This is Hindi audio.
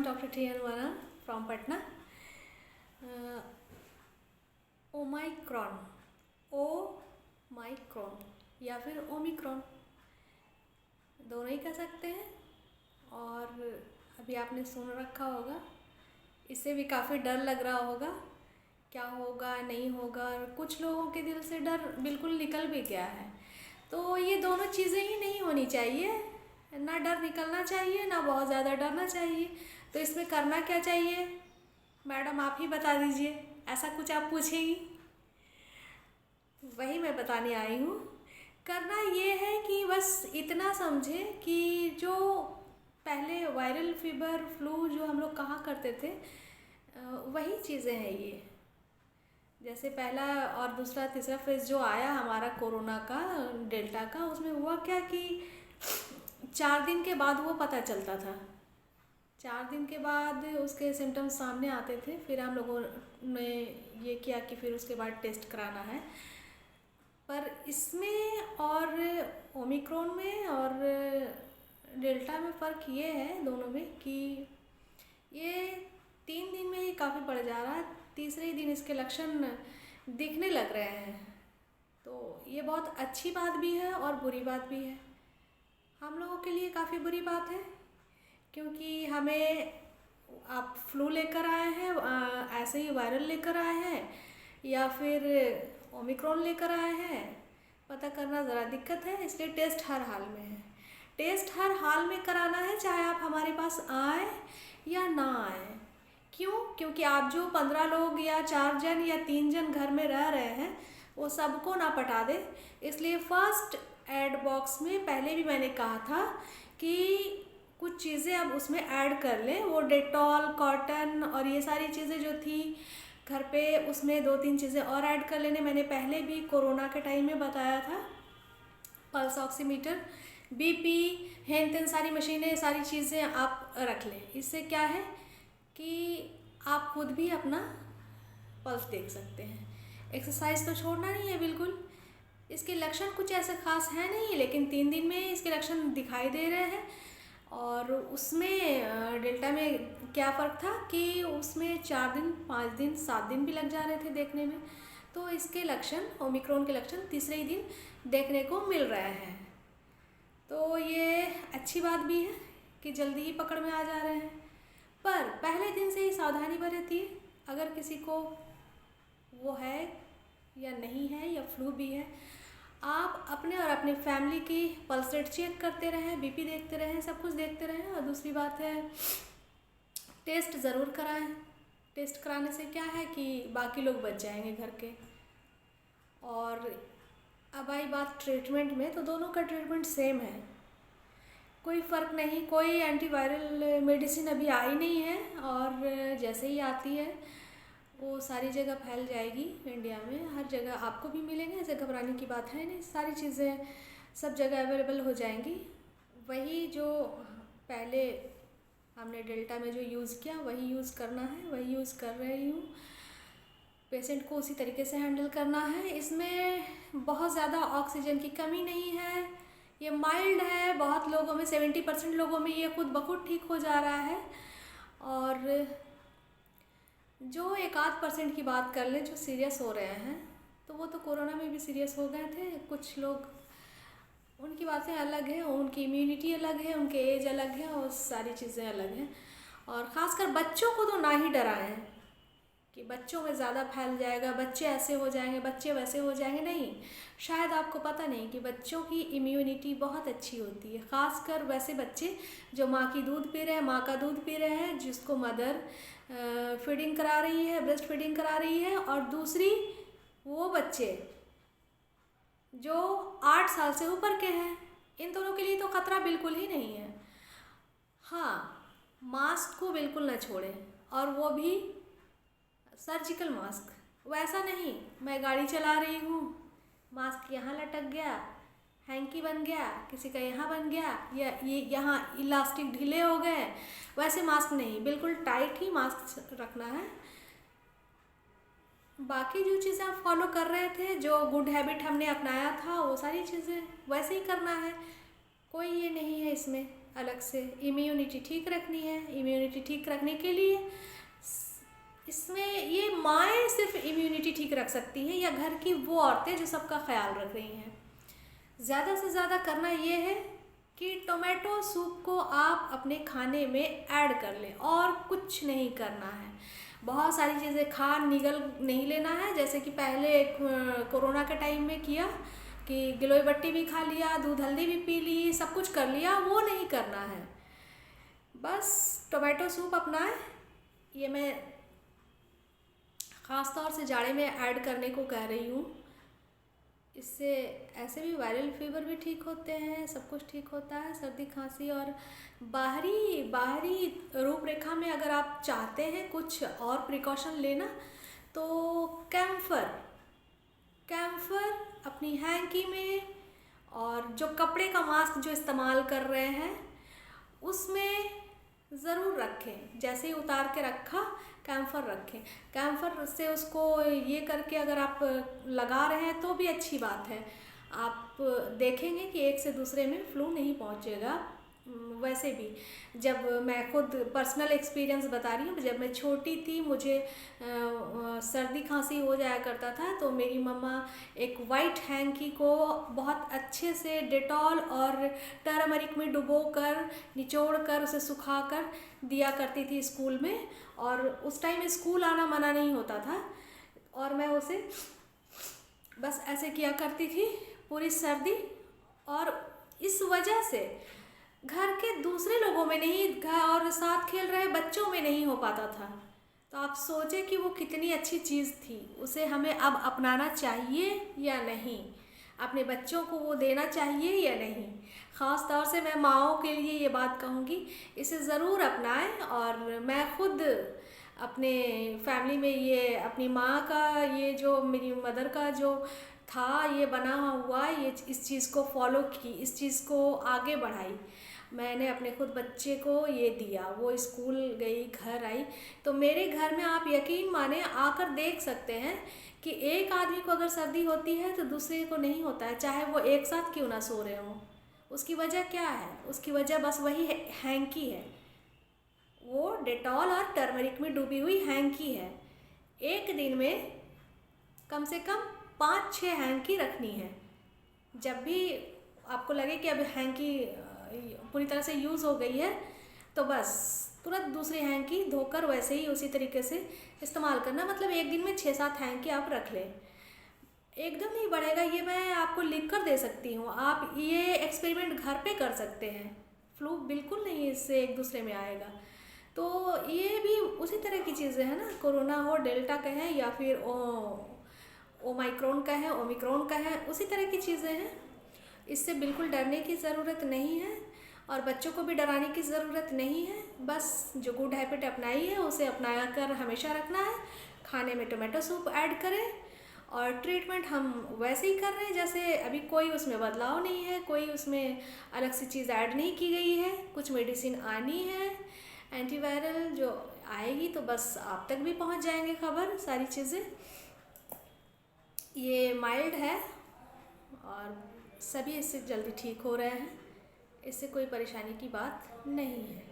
Dr. Tianwana from Patna. Uh, Omicron, Omicron या फिर ओमिक्रॉन, दोनों ही कह सकते हैं। और अभी आपने सुन रखा होगा, इससे भी काफ़ी डर लग रहा होगा, क्या होगा नहीं होगा, और कुछ लोगों के दिल से डर बिल्कुल निकल भी गया है। तो ये दोनों चीज़ें ही नहीं होनी चाहिए, ना डर निकलना चाहिए ना बहुत ज़्यादा डरना चाहिए। तो इसमें करना क्या चाहिए मैडम, आप ही बता दीजिए। ऐसा कुछ आप पूछेंगी, वही मैं बताने आई हूँ। करना ये है कि बस इतना समझे कि जो पहले वायरल फीवर फ्लू जो हम लोग कहा करते थे, वही चीज़ें हैं ये। जैसे पहला और दूसरा तीसरा फेज़ जो आया हमारा कोरोना का, डेल्टा का, उसमें हुआ क्या कि 4 दिन के बाद वो पता चलता था। 4 दिन के बाद उसके सिम्टम्स सामने आते थे। फिर हम लोगों ने ये किया कि फिर उसके बाद टेस्ट कराना है। पर इसमें और ओमिक्रॉन में और डेल्टा में फ़र्क ये है दोनों में कि ये 3 दिन में ही काफ़ी बढ़ जा रहा है, तीसरे ही दिन इसके लक्षण दिखने लग रहे हैं। तो ये बहुत अच्छी बात भी है और बुरी बात भी है। हम लोगों के लिए काफ़ी बुरी बात है, क्योंकि हमें आप फ्लू लेकर आए हैं, ऐसे ही वायरल लेकर आए हैं या फिर ओमिक्रॉन लेकर आए हैं, पता करना ज़रा दिक्कत है। इसलिए टेस्ट हर हाल में है, टेस्ट हर हाल में कराना है, चाहे आप हमारे पास आए या ना आए। क्यों? क्योंकि आप जो 15 लोग या 4 जन या 3 जन घर में रह रहे हैं, वो सबको ना पटा दे। इसलिए फर्स्ट एड बॉक्स में पहले भी मैंने कहा था कि कुछ चीज़ें अब उसमें ऐड कर लें। वो डेटॉल, कॉटन और ये सारी चीज़ें जो थी घर पे, उसमें 2-3 चीज़ें और ऐड कर लेने। मैंने पहले भी कोरोना के टाइम में बताया था। पल्स ऑक्सीमीटर, बीपी, हेन तेन सारी मशीनें, सारी चीज़ें आप रख लें। इससे क्या है कि आप खुद भी अपना पल्स देख सकते हैं। एक्सरसाइज तो छोड़ना नहीं है बिल्कुल। इसके लक्षण कुछ ऐसे खास हैं नहीं, लेकिन 3 दिन में इसके लक्षण दिखाई दे रहे हैं। और उसमें डेल्टा में क्या फ़र्क था कि उसमें 4 दिन, 5 दिन, 7 दिन भी लग जा रहे थे देखने में। तो इसके लक्षण, ओमिक्रॉन के लक्षण तीसरे ही दिन देखने को मिल रहे हैं। तो ये अच्छी बात भी है कि जल्दी ही पकड़ में आ जा रहे हैं। पर पहले दिन से ही सावधानी बरतिए। अगर किसी को वो है या नहीं है या फ्लू भी है, आप अपने और अपने फैमिली की पल्स रेट चेक करते रहें, बीपी देखते रहें, सब कुछ देखते रहें। और दूसरी बात है, टेस्ट ज़रूर कराएं। टेस्ट कराने से क्या है कि बाकी लोग बच जाएंगे घर के। और अब आई बात ट्रीटमेंट में, तो दोनों का ट्रीटमेंट सेम है, कोई फ़र्क नहीं। कोई एंटीवायरल मेडिसिन अभी आई नहीं है, और जैसे ही आती है वो सारी जगह फैल जाएगी। इंडिया में हर जगह आपको भी मिलेंगे, ऐसे घबराने की बात है नहीं। सारी चीज़ें सब जगह अवेलेबल हो जाएंगी। वही जो पहले हमने डेल्टा में जो यूज़ किया वही यूज़ करना है, वही यूज़ कर रही हूँ। पेशेंट को उसी तरीके से हैंडल करना है। इसमें बहुत ज़्यादा ऑक्सीजन की कमी नहीं है, ये माइल्ड है। बहुत लोगों में, 70% लोगों में ये खुद ब खुद ठीक हो जा रहा है। और जो 1-8% की बात कर लें जो सीरियस हो रहे हैं, तो वो तो कोरोना में भी सीरियस हो गए थे कुछ लोग। उनकी बातें अलग हैं, उनकी इम्यूनिटी अलग है, उनके एज अलग है, और सारी चीज़ें अलग हैं। और ख़ासकर बच्चों को तो ना ही डराएं कि बच्चों में ज़्यादा फैल जाएगा, बच्चे ऐसे हो जाएंगे, बच्चे वैसे हो जाएंगे। नहीं, शायद आपको पता नहीं कि बच्चों की इम्यूनिटी बहुत अच्छी होती है। ख़ासकर वैसे बच्चे जो माँ की दूध पी रहे हैं, माँ का दूध पी रहे हैं, जिसको मदर फीडिंग करा रही है, ब्रेस्ट फीडिंग करा रही है। और दूसरी वो बच्चे जो 8 साल से ऊपर के हैं, इन दोनों के लिए तो ख़तरा बिल्कुल ही नहीं है। हाँ, मास्क को बिल्कुल न छोड़ें, और वो भी सर्जिकल मास्क। वैसा नहीं, मैं गाड़ी चला रही हूँ, मास्क यहाँ लटक गया, हैंकी बन गया, किसी का यहाँ बन गया, या ये यहाँ इलास्टिक ढीले हो गए, वैसे मास्क नहीं, बिल्कुल टाइट ही मास्क रखना है। बाकी जो चीज़ें आप फॉलो कर रहे थे, जो गुड हैबिट हमने अपनाया था, वो सारी चीज़ें वैसे ही करना है। कोई ये नहीं है इसमें अलग से। इम्यूनिटी ठीक रखनी है। इम्यूनिटी ठीक रखने के लिए इसमें ये माएँ सिर्फ इम्यूनिटी ठीक रख सकती हैं, या घर की वो औरतें जो सबका ख्याल रख रही हैं। ज़्यादा से ज़्यादा करना ये है कि टोमेटो सूप को आप अपने खाने में ऐड कर लें, और कुछ नहीं करना है। बहुत सारी चीज़ें खा निगल नहीं लेना है, जैसे कि पहले कोरोना के टाइम में किया कि गिलोय बट्टी भी खा लिया, दूध हल्दी भी पी ली, सब कुछ कर लिया, वो नहीं करना है। बस टोमेटो सूप अपनाएं। ये मैं ख़ास तौर से जाड़े में ऐड करने को कह रही हूँ। इससे ऐसे भी वायरल फीवर भी ठीक होते हैं, सब कुछ ठीक होता है, सर्दी खांसी। और बाहरी रूपरेखा में अगर आप चाहते हैं कुछ और प्रिकॉशन लेना, तो कैम्फर अपनी हैंकी में, और जो कपड़े का मास्क जो इस्तेमाल कर रहे हैं उसमें ज़रूर रखें। जैसे ही उतार के रखा, कैम्फर रखें। कैम्फर से उसको ये करके अगर आप लगा रहे हैं तो भी अच्छी बात है। आप देखेंगे कि एक से दूसरे में फ्लू नहीं पहुंचेगा। वैसे भी जब मैं खुद पर्सनल एक्सपीरियंस बता रही हूँ, जब मैं छोटी थी मुझे सर्दी खांसी हो जाया करता था, तो मेरी मम्मा एक वाइट हैंकी को बहुत अच्छे से डेटॉल और टर्मरिक में डुबो कर, निचोड़ कर, उसे सुखा कर दिया करती थी स्कूल में। और उस टाइम स्कूल आना मना नहीं होता था, और मैं उसे बस ऐसे किया करती थी पूरी सर्दी। और इस वजह से घर के दूसरे लोगों में नहीं, घर और साथ खेल रहे बच्चों में नहीं हो पाता था। तो आप सोचें कि वो कितनी अच्छी चीज़ थी। उसे हमें अब अपनाना चाहिए या नहीं, अपने बच्चों को वो देना चाहिए या नहीं। ख़ास तौर से मैं माँओं के लिए ये बात कहूँगी, इसे ज़रूर अपनाएं। और मैं खुद अपने फैमिली में ये अपनी माँ का, ये जो मेरी मदर का जो था ये बना हुआ, ये इस चीज़ को फॉलो की, इस चीज़ को आगे बढ़ाई। मैंने अपने खुद बच्चे को ये दिया, वो स्कूल गई, घर आई, तो मेरे घर में आप यकीन माने आकर देख सकते हैं कि एक आदमी को अगर सर्दी होती है तो दूसरे को नहीं होता है, चाहे वो एक साथ क्यों ना सो रहे हों। उसकी वजह क्या है? उसकी वजह बस वही हैंकी है। वो डेटॉल और टर्मरिक में डूबी हुई हैंकी है। एक दिन में कम से कम 5-6 हैंकी रखनी है। जब भी आपको लगे कि अब हैंकी पूरी तरह से यूज़ हो गई है, तो बस तुरंत दूसरी हैंकी धोकर वैसे ही उसी तरीके से इस्तेमाल करना। मतलब एक दिन में 6-7 हैंकी आप रख लें, एकदम नहीं बढ़ेगा। ये मैं आपको लिख कर दे सकती हूँ, आप ये एक्सपेरिमेंट घर पे कर सकते हैं। फ्लू बिल्कुल नहीं इससे एक दूसरे में आएगा। तो ये भी उसी तरह की चीज़ें हैं ना, कोरोना हो, डेल्टा कहें या फिर ओमाइक्रोन का है, ओमिक्रॉन का है, उसी तरह की चीज़ें हैं। इससे बिल्कुल डरने की ज़रूरत नहीं है, और बच्चों को भी डराने की ज़रूरत नहीं है। बस जो गुड हैबिट अपनाई है उसे अपनाया कर हमेशा रखना है। खाने में टोमेटो सूप ऐड करें, और ट्रीटमेंट हम वैसे ही कर रहे हैं जैसे अभी, कोई उसमें बदलाव नहीं है, कोई उसमें अलग से चीज़ ऐड नहीं की गई है। कुछ मेडिसिन आनी है एंटीवायरल, जो आएगी तो बस आप तक भी पहुंच जाएंगे खबर, सारी चीज़ें। ये माइल्ड है और सभी इससे जल्दी ठीक हो रहे हैं, इससे कोई परेशानी की बात नहीं है।